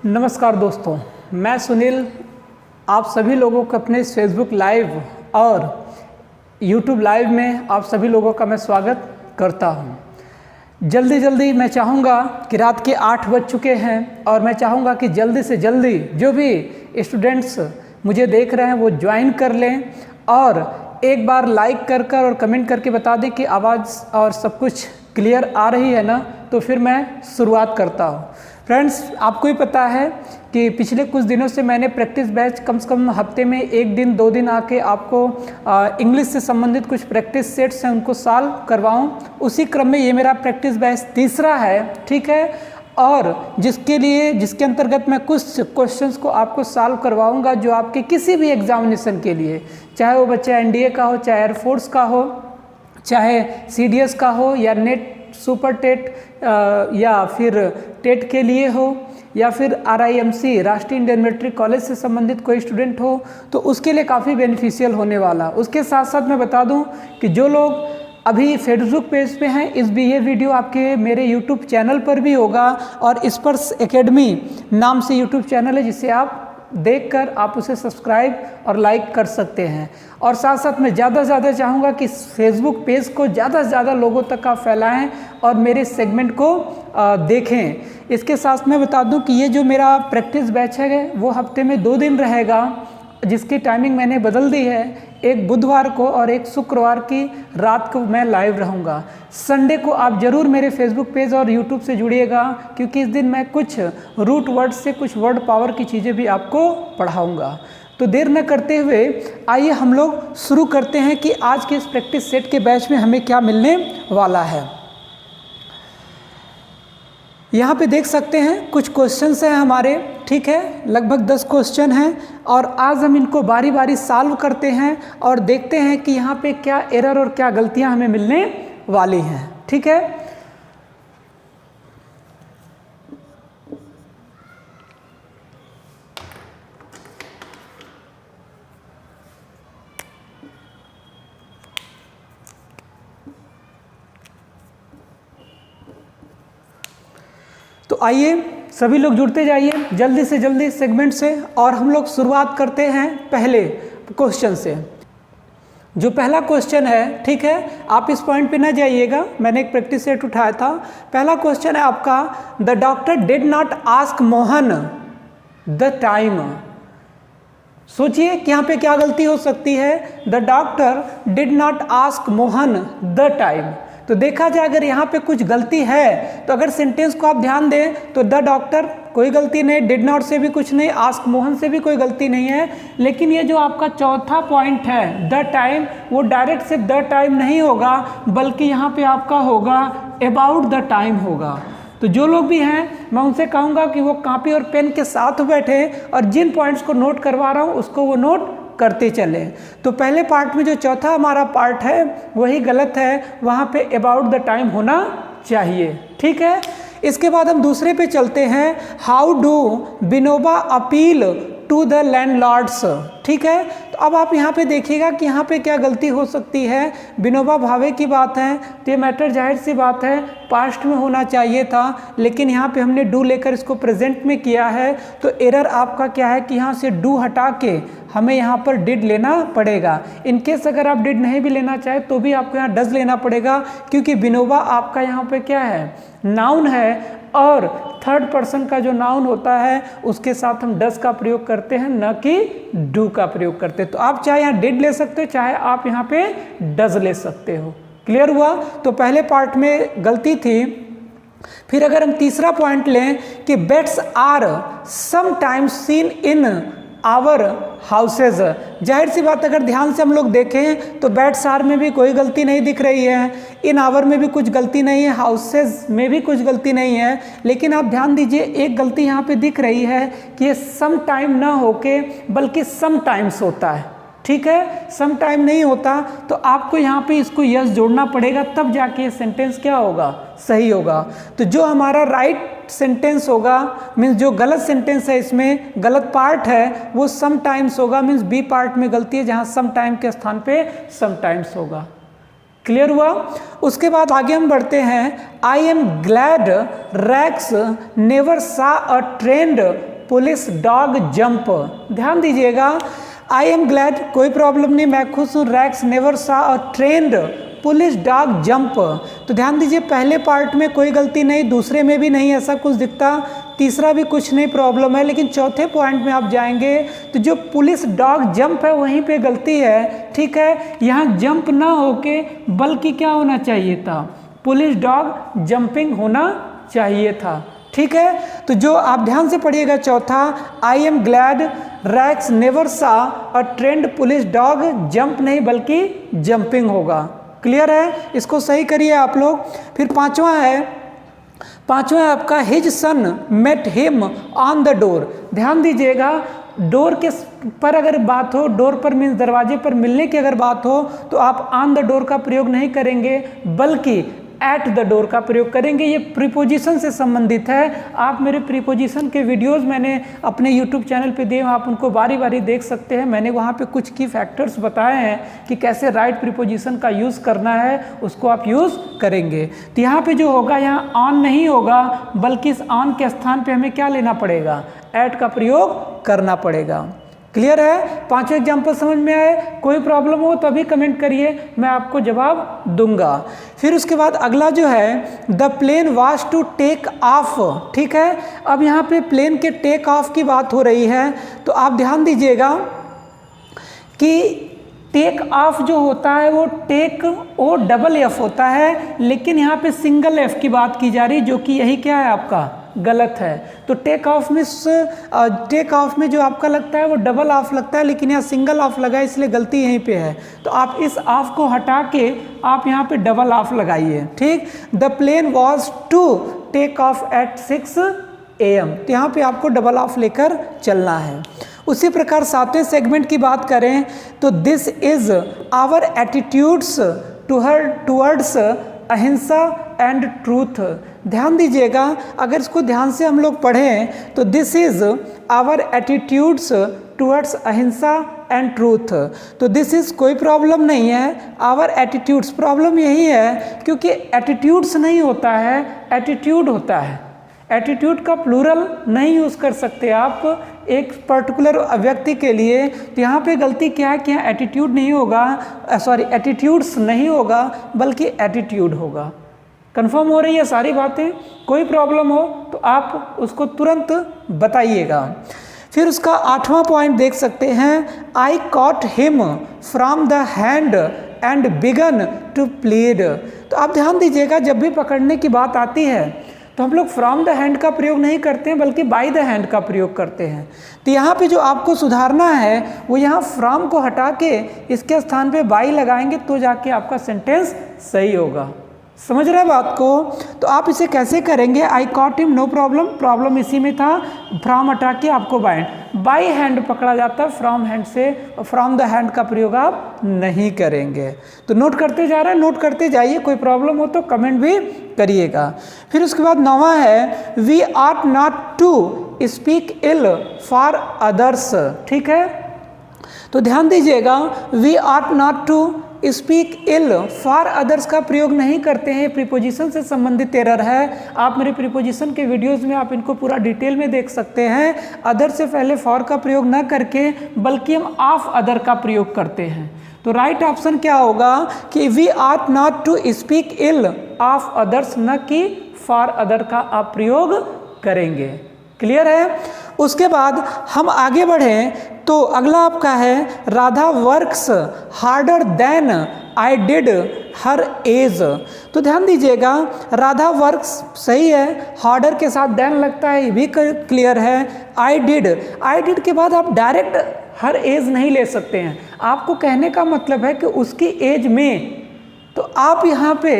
नमस्कार दोस्तों, मैं सुनील आप सभी लोगों को अपने फेसबुक लाइव और यूट्यूब लाइव में आप सभी लोगों का मैं स्वागत करता हूं। जल्दी मैं चाहूँगा कि रात के 8 बज चुके हैं और मैं चाहूँगा कि जल्दी से जल्दी जो भी स्टूडेंट्स मुझे देख रहे हैं वो ज्वाइन कर लें और एक बार लाइक कर और कमेंट करके बता दें कि आवाज़ और सब कुछ क्लियर आ रही है ना। तो फिर मैं शुरुआत करता हूँ। फ्रेंड्स, आपको ही पता है कि पिछले कुछ दिनों से मैंने प्रैक्टिस बैच कम से कम हफ्ते में 1 दिन 2 दिन आके आपको इंग्लिश से संबंधित कुछ प्रैक्टिस सेट्स हैं उनको सॉल्व करवाऊं। उसी क्रम में ये मेरा प्रैक्टिस बैच तीसरा है, ठीक है, और जिसके अंतर्गत मैं कुछ क्वेश्चंस को आपको सॉल्व करवाऊंगा जो आपके किसी भी एग्जामिनेशन के लिए, चाहे वो बच्चा एनडीए का हो, चाहे एयरफोर्स का हो, चाहे सीडीएस का हो, या नेट सुपर टेट या फिर टेट के लिए हो, या फिर आरआईएमसी राष्ट्रीय इंडियन मिलिट्री कॉलेज से संबंधित कोई स्टूडेंट हो, तो उसके लिए काफ़ी बेनिफिशियल होने वाला। उसके साथ साथ मैं बता दूं कि जो लोग अभी फेसबुक पेज पे हैं, ये वीडियो आपके मेरे यूट्यूब चैनल पर भी होगा और स्पर्श एकेडमी नाम से यूट्यूब चैनल है जिसे आप देखकर आप उसे सब्सक्राइब और लाइक कर सकते हैं। और साथ साथ मैं ज़्यादा से ज़्यादा चाहूँगा कि फेसबुक पेज को ज़्यादा से ज़्यादा लोगों तक आप फैलाएं और मेरे सेगमेंट को देखें। इसके साथ मैं बता दूं कि ये जो मेरा प्रैक्टिस बैच है वो हफ्ते में 2 दिन रहेगा, जिसकी टाइमिंग मैंने बदल दी है। एक बुधवार को और एक शुक्रवार की रात को मैं लाइव रहूँगा। संडे को आप ज़रूर मेरे फेसबुक पेज और यूट्यूब से जुड़िएगा, क्योंकि इस दिन मैं कुछ रूट वर्ड से कुछ वर्ड पावर की चीज़ें भी आपको पढ़ाऊँगा। तो देर न करते हुए आइए हम लोग शुरू करते हैं कि आज के इस प्रैक्टिस सेट के बैच में हमें क्या मिलने वाला है। यहाँ पे देख सकते हैं कुछ क्वेश्चंस हैं हमारे, ठीक है, लगभग 10 क्वेश्चन हैं और आज हम इनको बारी बारी सॉल्व करते हैं और देखते हैं कि यहाँ पे क्या एरर और क्या गलतियाँ हमें मिलने वाली हैं, ठीक है। तो आइए सभी लोग जुड़ते जाइए जल्दी से जल्दी सेगमेंट से, और हम लोग शुरुआत करते हैं पहले क्वेश्चन से। जो पहला क्वेश्चन है, ठीक है, आप इस पॉइंट पे ना जाइएगा, मैंने एक प्रैक्टिस सेट उठाया था। पहला क्वेश्चन है आपका, the doctor did not ask Mohan the time. सोचिए कि यहाँ पे क्या गलती हो सकती है। The doctor did not ask Mohan the time. तो देखा जाए अगर यहाँ पे कुछ गलती है तो अगर सेंटेंस को आप ध्यान दें तो द डॉक्टर कोई गलती नहीं, डिड नॉट से भी कुछ नहीं, आस्क मोहन से भी कोई गलती नहीं है। लेकिन ये जो आपका चौथा पॉइंट है द टाइम, वो डायरेक्ट से द टाइम नहीं होगा, बल्कि यहाँ पे आपका होगा अबाउट द टाइम होगा। तो जो लोग भी हैं मैं उनसे कहूँगा कि वो कॉपी और पेन के साथ बैठे और जिन पॉइंट्स को नोट करवा रहा हूँ उसको वो नोट करते चले। तो पहले पार्ट में जो चौथा हमारा पार्ट है वही गलत है, वहाँ पे अबाउट द टाइम होना चाहिए, ठीक है। इसके बाद हम दूसरे पे चलते हैं, how do Vinoba appeal to the landlords, ठीक है। तो अब आप यहाँ पे देखिएगा कि यहाँ पे क्या गलती हो सकती है। विनोबा भावे की बात है तो ये मैटर जाहिर सी बात है पास्ट में होना चाहिए था, लेकिन यहाँ पे हमने डू लेकर इसको प्रेजेंट में किया है। तो एरर आपका क्या है कि यहाँ से डू हटा के हमें यहाँ पर डिड लेना पड़ेगा। इनकेस अगर आप डिड नहीं भी लेना चाहे तो भी आपको यहाँ डज लेना पड़ेगा, क्योंकि विनोबा आपका यहाँ पे क्या है, नाउन है, और थर्ड पर्सन का जो नाउन होता है उसके साथ हम डज का प्रयोग करते हैं, न कि डू का प्रयोग करते हैं। तो आप चाहे यहाँ डिड ले सकते हो, चाहे आप यहाँ पे डज ले सकते हो। क्लियर हुआ? तो पहले पार्ट में गलती थी। फिर अगर हम तीसरा पॉइंट लें कि bats are sometimes seen in our houses, जाहिर सी बात अगर ध्यान से हम लोग देखें तो बैट्स आर में भी कोई गलती नहीं दिख रही है, इन आवर में भी कुछ गलती नहीं है, हाउसेज में भी कुछ गलती नहीं है। लेकिन आप ध्यान दीजिए एक गलती यहाँ पे दिख रही है कि ये सम टाइम ना होके बल्कि सम टाइम्स होता है, ठीक है, सम टाइम नहीं होता। तो आपको यहाँ पे इसको यस जोड़ना पड़ेगा, तब जाके ये सेंटेंस क्या होगा, सही होगा। तो जो हमारा राइट सेंटेंस होगा, मीन्स जो गलत सेंटेंस है इसमें गलत पार्ट है वो सम टाइम्स होगा, मीन्स बी पार्ट में गलती है जहाँ सम टाइम के स्थान पे सम टाइम्स होगा। क्लियर हुआ? उसके बाद आगे हम बढ़ते हैं। I am glad Rex never saw a trained police dog jump. ध्यान दीजिएगा, आई एम ग्लैड कोई प्रॉब्लम नहीं, मैं खुश हूँ, Rex never saw a trained police dog jump. तो ध्यान दीजिए पहले पार्ट में कोई गलती नहीं, दूसरे में भी नहीं ऐसा कुछ दिखता, तीसरा भी कुछ नहीं प्रॉब्लम है, लेकिन चौथे पॉइंट में आप जाएंगे तो जो पुलिस डॉग जंप है वहीं पे गलती है। ठीक है, यहाँ जंप ना होके बल्कि क्या होना चाहिए था, पुलिस डॉग जंपिंग होना चाहिए था। ठीक है, तो जो आप ध्यान से पढ़िएगा चौथा, I am glad Rex never saw a trained police dog jump नहीं बल्कि जंपिंग होगा। क्लियर है, इसको सही करिए आप लोग। फिर पांचवा है आपका his son met him on the door. ध्यान दीजिएगा, डोर के पर अगर बात हो, डोर पर मीन्स दरवाजे पर मिलने की अगर बात हो तो आप ऑन द डोर का प्रयोग नहीं करेंगे बल्कि एट द डोर का प्रयोग करेंगे। ये प्रीपोजिशन से संबंधित है। आप मेरे प्रीपोजिशन के वीडियोस मैंने अपने यूट्यूब चैनल पे दिए, आप उनको बारी बारी देख सकते हैं। मैंने वहाँ पे कुछ की फैक्टर्स बताए हैं कि कैसे राइट प्रीपोजिशन का यूज़ करना है, उसको आप यूज़ करेंगे। तो यहाँ पे जो होगा, यहाँ ऑन नहीं होगा बल्कि इस ऑन के स्थान पे हमें क्या लेना पड़ेगा, एट का प्रयोग करना पड़ेगा। क्लियर है, पांचों एग्जाम्पल समझ में आए? कोई प्रॉब्लम हो तो अभी कमेंट करिए, मैं आपको जवाब दूंगा। फिर उसके बाद अगला जो है, the plane was to take off. ठीक है, अब यहाँ पे प्लेन के टेक ऑफ की बात हो रही है, तो आप ध्यान दीजिएगा कि टेक ऑफ जो होता है वो टेक ओ डबल एफ होता है, लेकिन यहाँ पे सिंगल एफ की बात की जा रही, जो कि यही क्या है आपका गलत है। तो टेक ऑफ में जो आपका लगता है वो डबल ऑफ लगता है, लेकिन यहाँ सिंगल ऑफ लगा है, इसलिए गलती यहीं पे है। तो आप इस ऑफ को हटा के आप यहाँ पे डबल ऑफ लगाइए। ठीक, the plane was to take off at 6 AM। तो यहाँ पे आपको डबल ऑफ लेकर चलना है। उसी प्रकार सातवें सेगमेंट की बात करें तो this is our attitudes towards ahimsa and truth. ध्यान दीजिएगा, अगर इसको ध्यान से हम लोग पढ़ें तो this is our attitudes towards ahimsa and truth. तो दिस इज कोई प्रॉब्लम नहीं है, आवर एटीट्यूड्स प्रॉब्लम यही है क्योंकि एटीट्यूड्स नहीं होता है, एटीट्यूड होता है। एटीट्यूड का प्लूरल नहीं यूज़ कर सकते आप एक पर्टिकुलर व्यक्ति के लिए। तो यहाँ पे गलती क्या है कि यहाँ एटीट्यूड नहीं होगा, सॉरी एटीट्यूड्स नहीं होगा बल्कि एटीट्यूड होगा। कंफर्म हो रही है सारी बातें? कोई प्रॉब्लम हो तो आप उसको तुरंत बताइएगा। फिर उसका 8वां पॉइंट देख सकते हैं, I caught him from the hand and began to plead. तो आप ध्यान दीजिएगा, जब भी पकड़ने की बात आती है तो हम लोग फ्रॉम द हैंड का प्रयोग नहीं करते हैं बल्कि बाय द हैंड का प्रयोग करते हैं। तो यहाँ पे जो आपको सुधारना है वो यहाँ फ्रॉम को हटा के इसके स्थान पे बाय लगाएंगे तो जाके आपका सेंटेंस सही होगा। समझ रहे हैं बात को? तो आप इसे कैसे करेंगे, I caught him no problem, problem इसी में था, फ्रॉम हटा के आपको बाय हैंड पकड़ा जाता है, फ्रॉम हैंड से, फ्रॉम द हैंड का प्रयोग आप नहीं करेंगे। तो नोट करते जा रहे हैं, नोट करते जाइए, कोई प्रॉब्लम हो तो कमेंट भी करिएगा। फिर उसके बाद 9वां है, we are not to speak ill for others. ठीक है, तो ध्यान दीजिएगा, we are not to speak ill for others का प्रयोग नहीं करते हैं, प्रीपोजिशन से संबंधित एरर है। आप मेरे प्रीपोजिशन के वीडियोस में आप इनको पूरा डिटेल में देख सकते हैं। अदर से पहले फॉर का प्रयोग न करके बल्कि हम ऑफ अदर का प्रयोग करते हैं। तो राइट ऑप्शन क्या होगा कि we are not to speak ill of others, न कि फॉर अदर का आप प्रयोग करेंगे। क्लियर है? उसके बाद हम आगे बढ़ें तो अगला आपका है, Radha works harder than I did her age. तो ध्यान दीजिएगा, राधा वर्क्स सही है, हार्डर के साथ देन लगता है, ये भी क्लियर है। आई डिड के बाद आप डायरेक्ट हर एज नहीं ले सकते हैं, आपको कहने का मतलब है कि उसकी एज में। तो आप यहाँ पे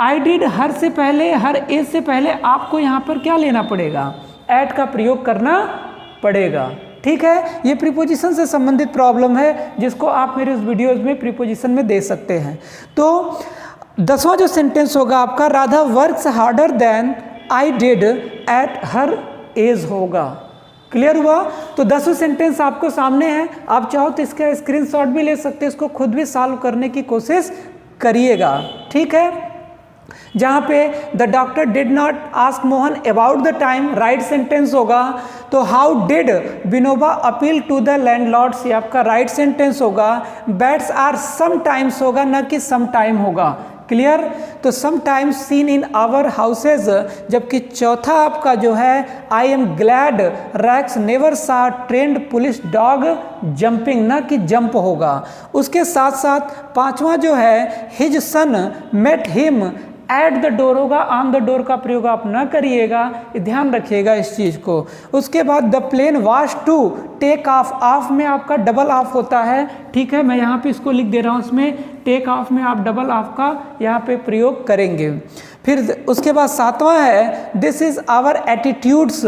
आई डिड हर से पहले, हर एज से पहले आपको यहाँ पर क्या लेना पड़ेगा, एट का प्रयोग करना पड़ेगा। ठीक है, ये प्रीपोजिशन से संबंधित प्रॉब्लम है जिसको आप मेरे इस वीडियोस में प्रीपोजिशन में दे सकते हैं। तो 10वां जो सेंटेंस होगा आपका, Radha works harder than I did at her age होगा। क्लियर हुआ? तो 10वां सेंटेंस आपको सामने है, आप चाहो तो इसका स्क्रीनशॉट भी ले सकते हैं, इसको खुद भी सॉल्व करने की कोशिश करिएगा। ठीक है, जहाँ पे the doctor did not ask Mohan about the time, right sentence होगा। तो how did Vinoba appeal to the landlords, ये आपका राइट सेंटेंस होगा। बैट्स आर समटाइम्स होगा, न कि सम टाइम होगा। क्लियर। तो sometimes seen in our houses, जबकि चौथा आपका जो है I am glad Rex never saw trained police dog jumping, ना कि जंप होगा। उसके साथ साथ पांचवा जो है his son met him at the door होगा, ऑन द डोर का प्रयोग आप ना करिएगा, ध्यान रखिएगा इस चीज़ को। उसके बाद the plane was to take off, off में आपका डबल ऑफ होता है, ठीक है, मैं यहाँ पे इसको लिख दे रहा हूँ, इसमें टेक ऑफ में आप डबल ऑफ का यहाँ पे प्रयोग करेंगे। फिर उसके बाद सातवां है this is our attitudes,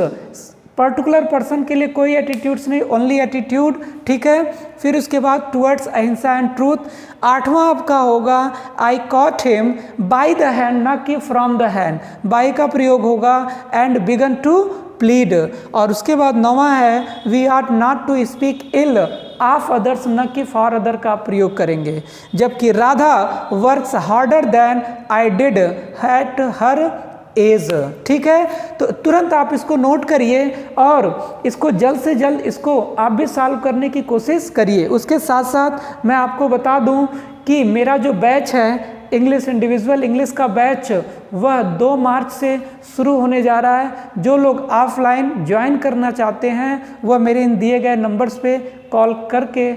particular person के लिए कोई एटीट्यूड्स नहीं, ओनली एटीट्यूड, ठीक है। फिर उसके बाद टुवर्ड्स अहिंसा एंड ट्रूथ। आठवां आपका होगा आई caught him by the hand, ना कि फ्रॉम द हैंड, बाय का प्रयोग होगा एंड बिगन टू प्लीड। और उसके बाद नौवां है we are not to speak ill of others, न कि फॉर अदर का प्रयोग करेंगे। जबकि Radha works harder than I did at her age, ठीक है। तो तुरंत आप इसको नोट करिए और इसको जल्द से जल्द इसको आप भी सॉल्व करने की कोशिश करिए। उसके साथ साथ मैं आपको बता दूं कि मेरा जो बैच है इंग्लिश इंडिविजुअल इंग्लिश का बैच, वह 2 मार्च से शुरू होने जा रहा है। जो लोग ऑफलाइन ज्वाइन करना चाहते हैं वह मेरे इन दिए गए नंबर्स पे कॉल करके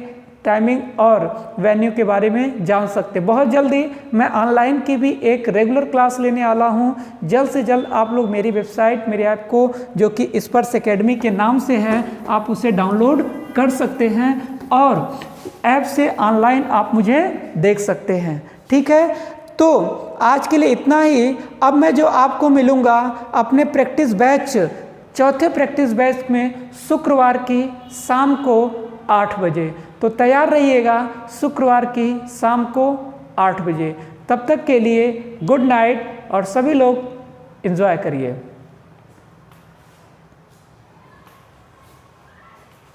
टाइमिंग और वेन्यू के बारे में जान सकते। बहुत जल्दी मैं ऑनलाइन की भी एक रेगुलर क्लास लेने वाला हूं। जल्द से जल्द आप लोग मेरी वेबसाइट, मेरे ऐप को जो कि स्पर्श एकेडमी के नाम से है, आप उसे डाउनलोड कर सकते हैं और ऐप से ऑनलाइन आप मुझे देख सकते हैं, ठीक है। तो आज के लिए इतना ही। अब मैं जो आपको मिलूँगा अपने प्रैक्टिस बैच, चौथे प्रैक्टिस बैच में शुक्रवार की शाम को 8 बजे। तो तैयार रहिएगा शुक्रवार की शाम को 8 बजे। तब तक के लिए गुड नाइट और सभी लोग एंजॉय करिए।